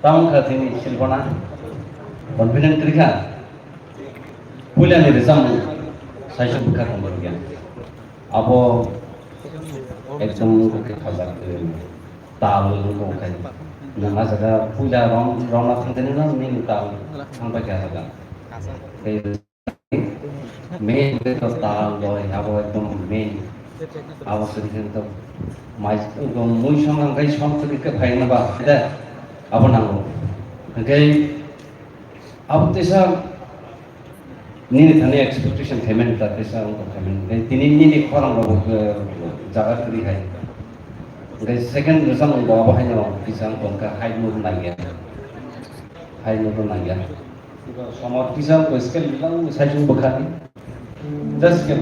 Tahun ini silpona confident kerja punya nih resam saya buka kemudian abo ekdom ke khazar tal lo kan nama jaga puja rom thangteni na main tal sampai ke jaga main itu tal lo abo ekdom main abo sedikit itu mais itu muy sama guys sama sedikit bhai na ba apa nanggung, okay? Apa tesa ini thani expectation payment tak tesa untuk payment. Ini orang baru jaga tadi hai. Okay, second result untuk apa hanya bisa untuk high mood lagi, high mood lagi. Sama bisa untuk skill bilang saya cuma berkali, just skill.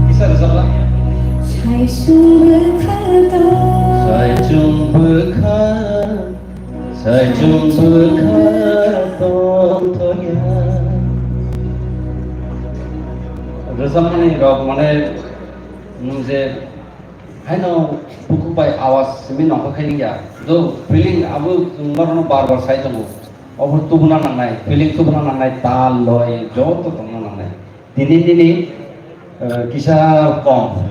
Bisa result lah. Saya jumpa contohnya. Resam ini rok mana nungse, hanya buku by awas semi nampak kini ya. Do feeling abu umur bar saya tunggu. Abu tu bukan nangai, feeling tu bukan nangai tal loy, jauh tu bukan nangai. Dini kisah kom.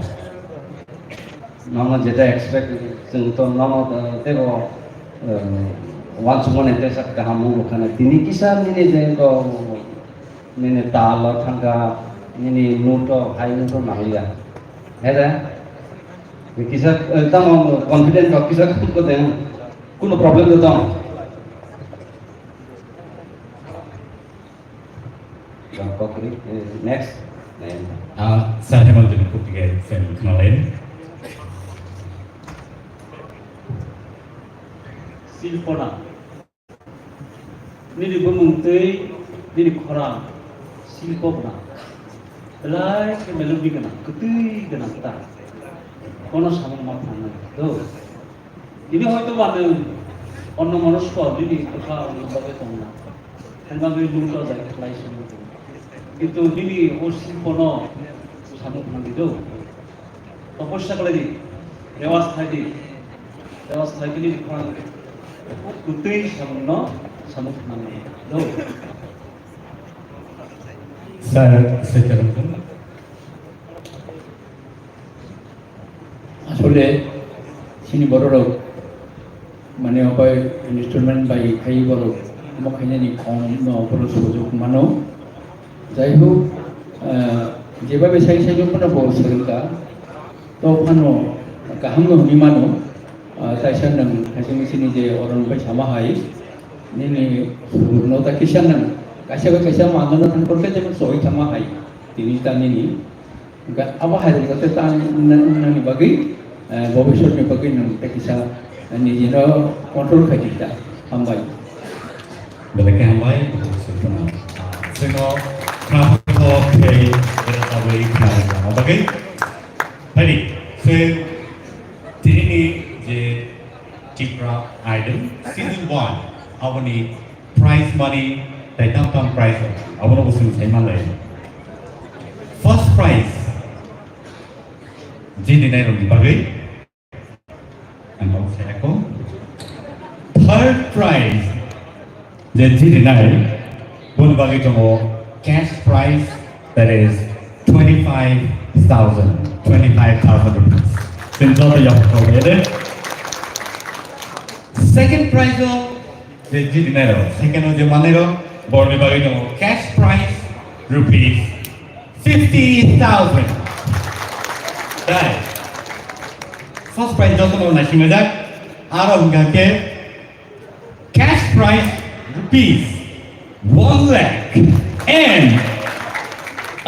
Nama jeda expect contoh nama teko once more nanti sak kamu bukan ini kisah ini jengko ini tal thangka ini nuto high nuto nahiya ada kisah tamu confident kau kisah kau dengan kuno problem tu tamu kau kiri next saya mau jadi kutiga film kemarin silpona ini dibangun ini koran silpona lai ke melodi kena ketui kena kita kono sama macam tu ini hoy tu mana অন্য মানুষকে দিদি কথা অন্যভাবে তো না হেলমাগে দুটো যায় লাই শুরু কিন্তু দিদি ও শিল্প ন সামুক নাগিলেও তপস্যা করে দি রেওয়াজ থাকি দিদি গুতেই সামন্য সামুক নাগিলেও স্যার সেটা আসলে sini borok মানে অপায় ইনস্ট্রুমেন্ট বাই খাই borok মখাইনানি কম ন বড় সুযোগ মানো যাই হোক যেভাবে সাই সাইজকনা বলছিলকা তো ফানো গাহাম হমি মানো তাইসান নং হাসিং sini যে অরনবাই সামাহাই নিনি সুবর্ণতা কিসান নং কাইসা মাননা থানকরকে যেমন সই সামাহাই তিনি তানিনি apa hari kata tan nani bagi ভবিষ্যৎ bagay nang takisa nijino control ka kita hambay Balake hambay Sino Kapo kay Away Kaya bagay Hari So Tini je Chipra Idol Season 1 Awani prize money Taitam prize Awani usul saymalay First prize Jadi naik di bagai, anda saya aku. Third prize, jadi naik, pun bagai cuma cash prize that is 25,000 rupees. Sinjol tu yang kau ada. Second prize tu, jadi naik. Second tu mana tu? Boleh bagai cuma cash prize rupees 50,000. Right. First prize joto no nashi mejak aro ngake cash prize rupees 1 lakh and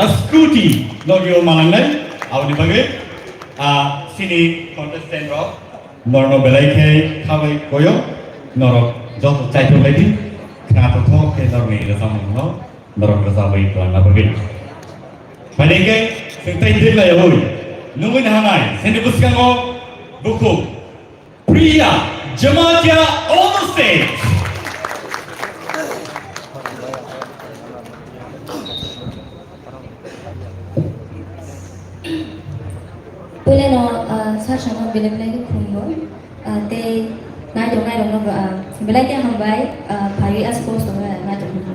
a scooty logio malangai awni bage sini contestant rock norno belai ke khabai koyo norok joto chaito lady knato thok ke norni rasam no norok rasabai plana bage malike sintai dilla yoi Nunggu nahangai, sini buskan mo buku Priya Jamatia on the stage. Boleh no, saya sama bila lagi kumbo, te naik dong no, bila lagi hambai, pagi aspos dong naik dong.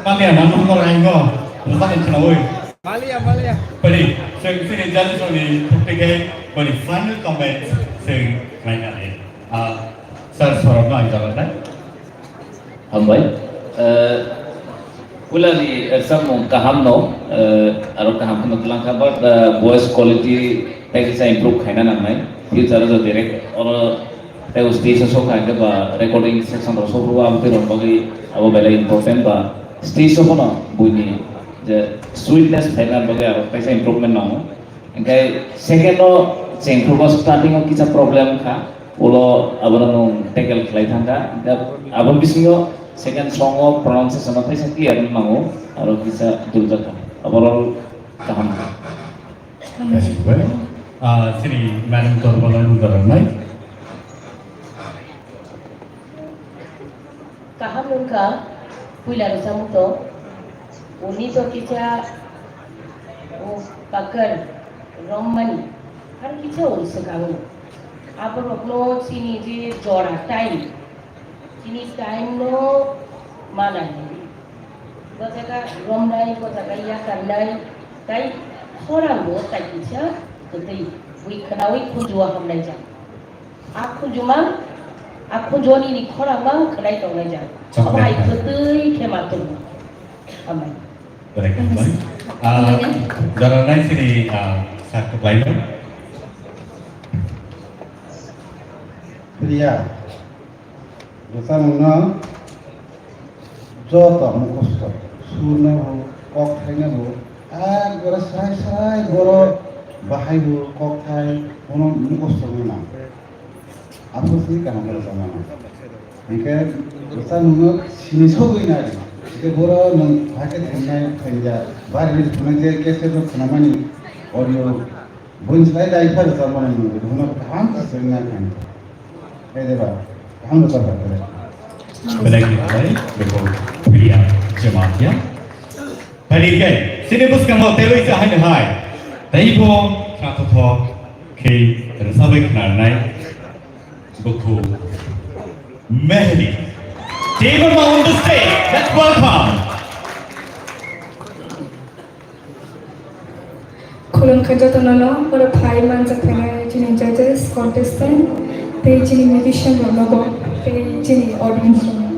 Malia, namun orang Ingo, lepas itu nawi. Malia. Beri, saya jalan soalnya pergi beri final comment saya mainnya ni. Sir, sorang nak jalan tak? Hambai, ulali semua kaham no, atau kaham no kelang kabar voice quality saya improve kena namai. Future tu direct orang stage show kan ke recording section tu so ruang tu orang bagi apa bela important stage show mana bunyi je sweetness final bagi apa improvement nama. Engkai second no improve starting kita problem kah ulo abang tackle kelai tangga abang bisnyo second song of pronunciation apa sih kia ni mangu aru bisa duljakan abang kaham. Sini madam korban udaran naik. kaham nungka puila rusamu to uni to kicha o pakar romani har kicha ul sakamu apa rokno sini je jora time sini time no mana ni ko jaga romnai ko jaga ya karnai tai orang lo tai kicha tei wi kanawi kujua hamnai ja aku joni ni khora ma khlai tong lai ja amai khutui khematur amai Baik, baik. Jalan sini satu lain. Priya, bersama jota mukosto, surna ho, kok thayna ho, gora sai gora bahai ho, kok thay, ono mukosto na. Aku sih kan bersama. Maka bersama sini sogoi na. Jika gora nang pakai thayna thayja, bari thayna kese to thamani audio bunyi dai bersama ni, ono kaham sesungguhnya kan. Deba, kamu betul betul. Baik, baik. Betul. Pria jemaat ya. Tadi kan, sini bos kamu telur itu hanya hai. Tapi pun satu thok, kei tersabai kenal buku Mehdi. Table on the stage. Let's welcome. Kulon kajatanono para bhai manjak thana jini judges contestant they jini musician ronobo they jini audience ronobo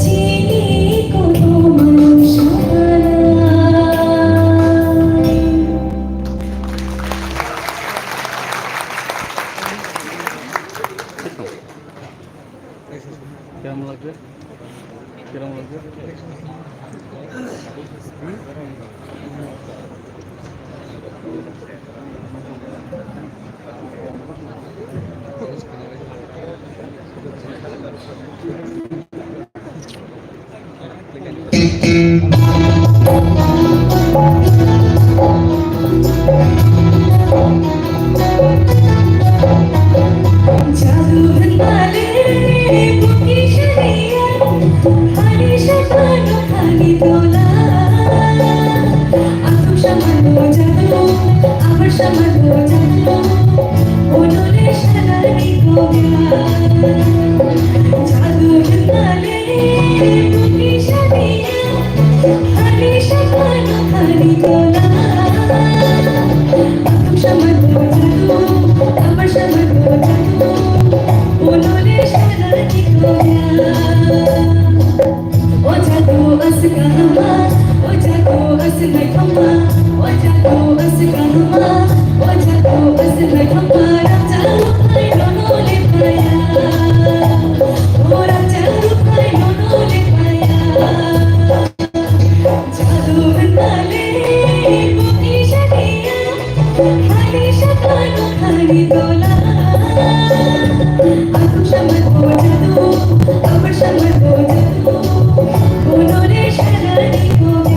চিনি কত মানুষ কেমন লাগবে কেমন লাগবে জাদু বালে বুকে সারিয়া হানি সাজানো খানি তোলা আতম সামান্য জাদু আমার সামান্য জাদু ওনরে সারানি গোয়া জাদু বালে বুকে সারিয়া হানি সাজানো খানি তোলা আতম সামান্য জাদু আমার সামান্য জাদু ওনরে সারানি গোয়া ও জাদু আসগামা ও জাদু আসগাই থামা ও জাদু আসগামা ও জাদু আসগাই থামা রাজা রূপাই ননলে পায়া ও রাজা রূপাই ননলে পায়া জাদু বালে বুকে সারিয়া হানি সাজানো খানি তোলা আতম সামান্য জাদু আমার সামান্য জাদু ওনরে সারানি গোয়া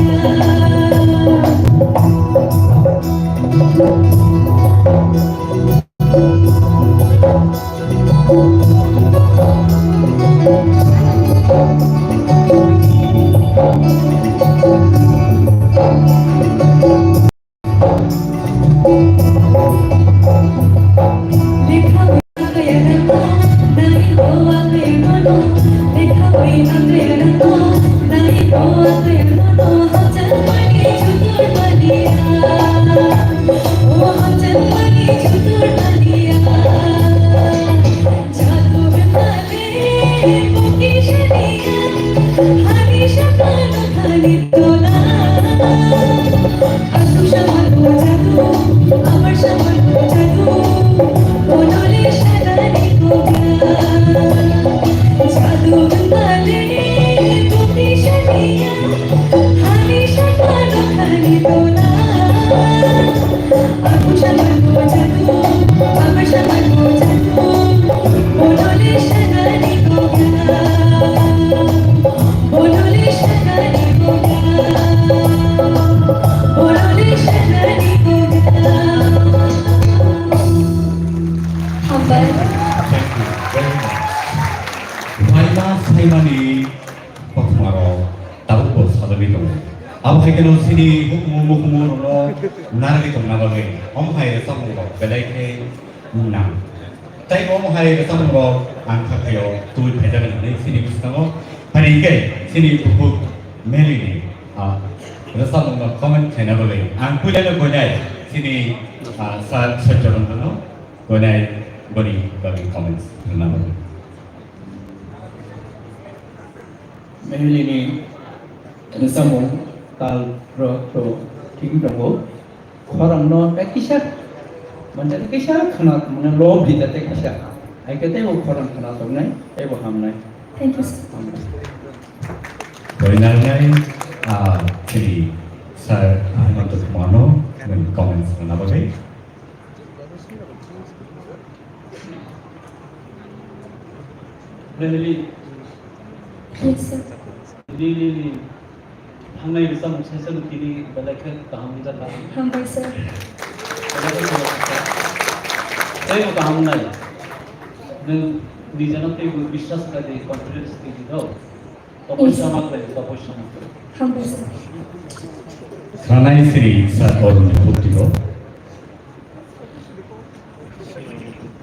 লেখা হয়ে না নাই গোয়া হয়ে মনো লেখা হয়ে না নাই গোয়া হয়ে মনো হাজার মানি ছুতুর বালিয়া ও হাজার মানি ছুতুর বালিয়া জাদু বালে বুকে সারিয়া হানি সাজানো খানি তোলা আতম সামান্য জাদু আমার সামান্য জাদু ওনরে সারানি গোয়া জাদু বালে বুকে সারিয়া হানি সাজানো খানি তোলা আতম সামান্য জাদু আমার সামান্য জাদু ওনরে সারানি গোয়া ওনরে সারানি গোয়া ওনরে সারানি গোয়া হাম্বার Vaina Saimani Potmaro, Tabu Sadavito. Abhaikan Sini, Hukumu, Narvitum Navale, Omhai, some of Belake, Nunam. Take Omhai, some of Ankakayo, two Pedavan, Sini Gustavo, Parike, Sini Pupu, Melini, the son of a comment and Navale. And Pudana Gonai, Sini Saturno, Gonai, Body, comments, Navale. Mehelini Samo Tal Pro King Dabo Koram no Takisha Mandela Kisha cannot lob the Takisha. I get able Koram cannot of night, able ham night. Thank you, sir. Very nice, Chili, Sir, I'm not the Mono, when comments another way. Really, Yes, sir. really, hangay bisa muksa kini balik ke tahun kita tahun. Humble, sir. Saya mau tahun nai, dan di sana tu bisnis kali confidence tinggi tau. Tapos sama kali, tapos sama kali. Humble, sir. Kanai Sri, Sir, or Putiko.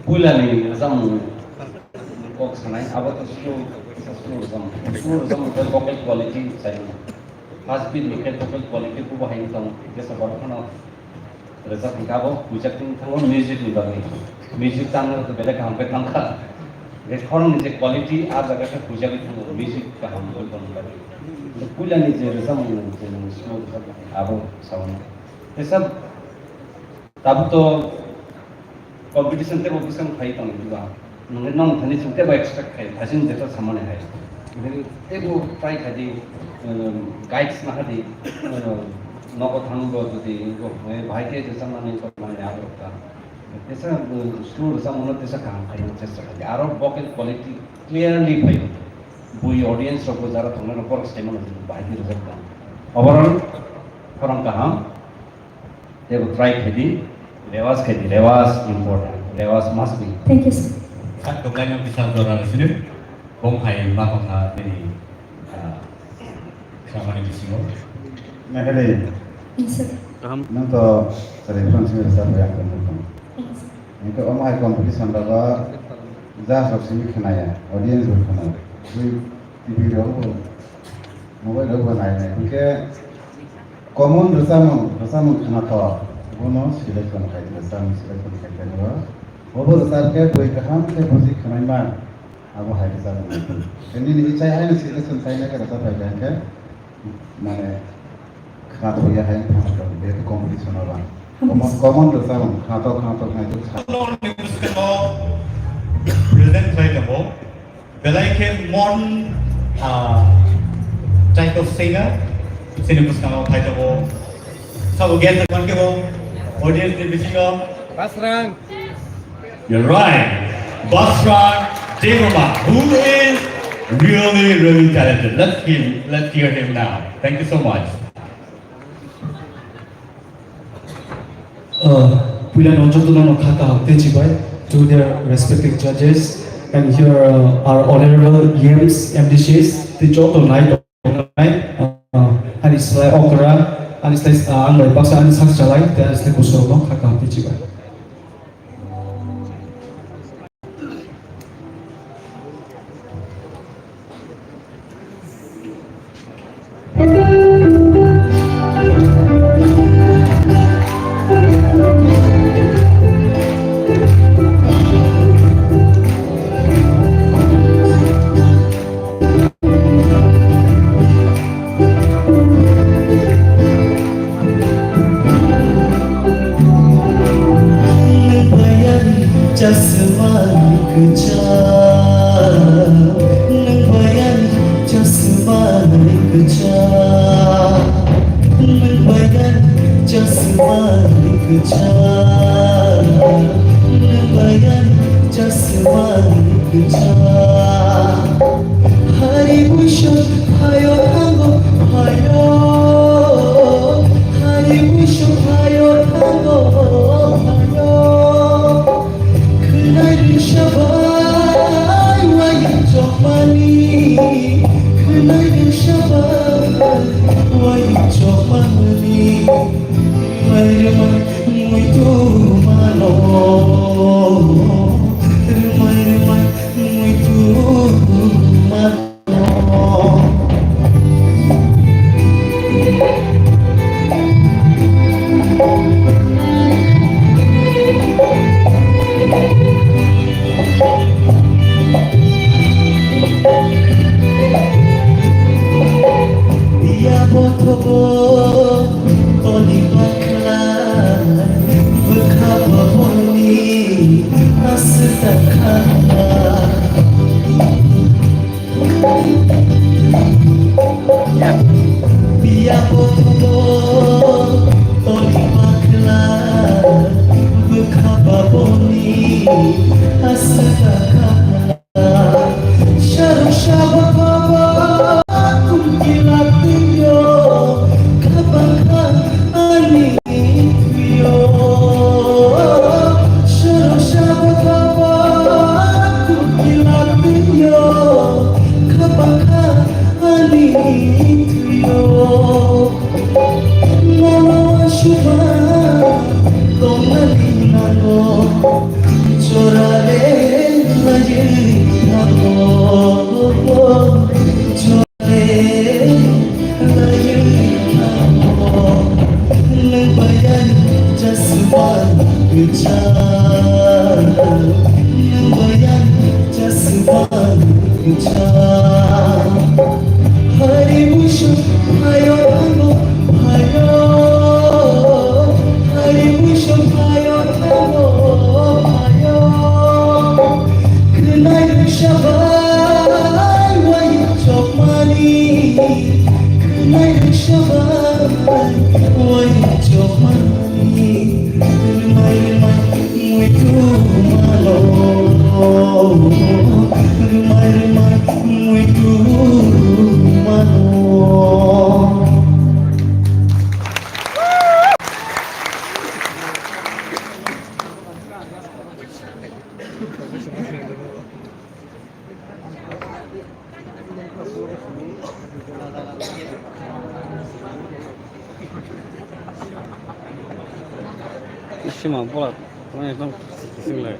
Pula ni zam kok sanai abot slow zam vocal quality sai fast beat mikir vocal quality ku bahai zam ke sabar kana result nikabo projecting thangon music ni bagi music tang to bele kam pe tang kha खरंनि J quality आ जगह पूजा भी music का हम लोग बनवाते तो कुला नहीं जे रसम जे slow सब आबो साउंड ये सब तब तो कंपटीशन ते ऑफिसन खाई तंग दिवा नंगे नंग थने सुते बा एक्सपेक्ट खाई हसिन जेता सामने है एगो ट्राई खादी गाइड्स ना खादी नको थांगो जदि भाई के जैसा माने को माने आवरता त्यसो स्लो रसम त्यसो काम खाई चेष्टा खादी आरो वोकल क्वालिटी क्लियरली भाई बुई ऑडियंस को जरा थंगनो पर स्टेमन भाई के रिजल्ट ओवरऑल फरम कहा they will try khedi rewas important rewas must be Thank you, sir. Kan kebetulan yang bisa dorang sini, bom hai mah dari sama di sini. मैं कहले Yes, sir. न तो सर फ्रांस में सब बयान करने को Yes, sir. इनके ओम हाई कंपटीशन लगा जा सब से खनाया ऑडियंस को खना कोई टीवी रो मोबाइल रो बनाए हैं इनके कॉमन रसाम खाना तो वो सिलेक्शन खाई रसाम सिलेक्शन खाई करवा वो रसाम के कोई काम के भोजी खाना में अब हाई रसाम कहीं नहीं चाहिए है सिलेक्शन चाहिए के रसाम खाई के माने खाना तो यह है खाना तो बेहद कंपटीशन वाला कॉमन रसाम खाना तो खाई तो Present saya kamu, belaikan mon type of singer, sini muskau thai kamu, sabu get kamu kamu, audience ni bisi kamu. Basrang. You're right, Basrang Devama, who is really talented. Let's hear him now. Thank you so much. Pulan Onjotuno Kaka Techibai to their respective judges, and here our honorable EMs, MDCs, the Joto night and it's like Okra, and it's like Angler Basa and Sakshalai, there's the Kosovo Kaka Techibai. Just harimusho hayo hano hayo harimusho hayo hano hayo kenai shabai wai chokmani kenai shabai wai chokmani mai muitu malo mai muitu malo. Cima bola, mana yang sini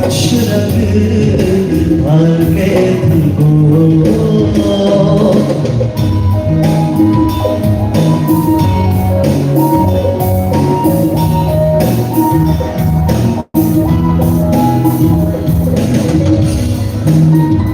Should I be